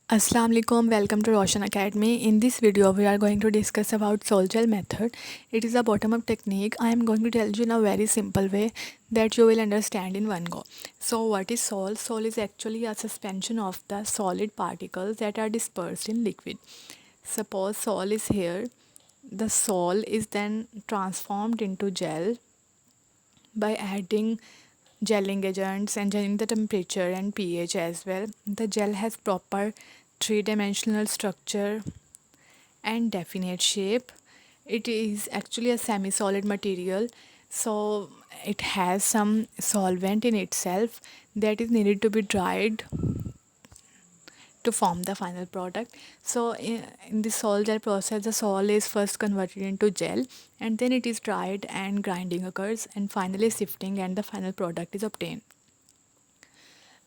Assalamu alaikum, welcome to Roshan Academy. In this video, we are going to discuss about sol gel method. It is a bottom-up technique. I am going to tell you in a very simple way that you will understand in one go. So, what is sol? Sol is actually a suspension of the solid particles that are dispersed in liquid. Suppose sol is here. The sol is then transformed into gel by adding gelling agents and changing the temperature and pH as well. The gel has proper three-dimensional structure and definite shape. It is actually a semi-solid material, so it has some solvent in itself that is needed to be dried to form the final product. So in the sol gel process, the sol is first converted into gel and then it is dried and grinding occurs and finally sifting and the final product is obtained.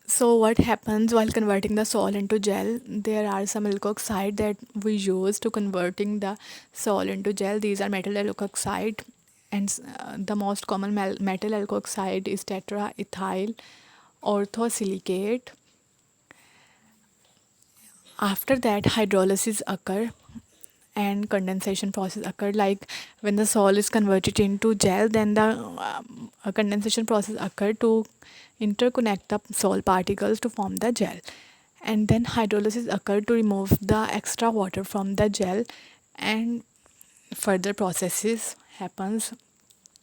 So what happens while converting the sol into gel? There are some alkoxide that we use to converting the sol into gel. These are metal alkoxide and the most common metal alkoxide is tetraethyl orthosilicate. After that, hydrolysis occur and condensation process occur. Like when the sol is converted into gel, then the condensation process occur to interconnect the sol particles to form the gel. And then hydrolysis occur to remove the extra water from the gel, and further processes happens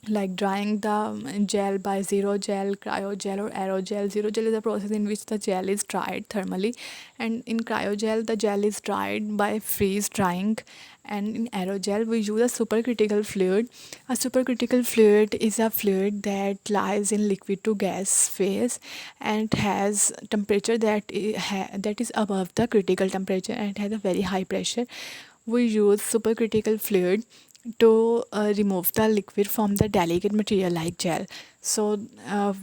like drying the gel by zero gel, cryogel, or aerogel. Zero gel is a process in which the gel is dried thermally, and in cryogel, the gel is dried by freeze drying. And in aerogel, we use a supercritical fluid. A supercritical fluid is a fluid that lies in liquid to gas phase and has temperature that is above the critical temperature and has a very high pressure. We use supercritical fluid to remove the liquid from the delicate material like gel. So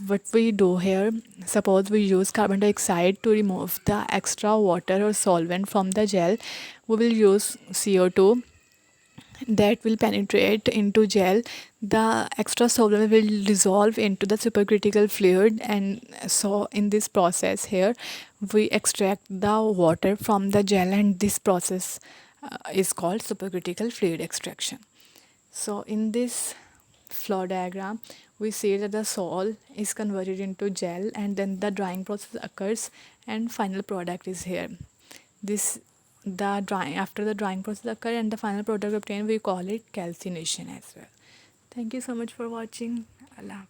what we do here, suppose we use carbon dioxide to remove the extra water or solvent from the gel, we will use CO2 that will penetrate into gel. The extra solvent will dissolve into the supercritical fluid, and so in this process here we extract the water from the gel, and this process is called supercritical fluid extraction. So in this flow diagram, we see that the sol is converted into gel and then the drying process occurs and final product is here. This the drying After the drying process occur and the final product obtained, we call it calcination as well. Thank you so much for watching. Allah.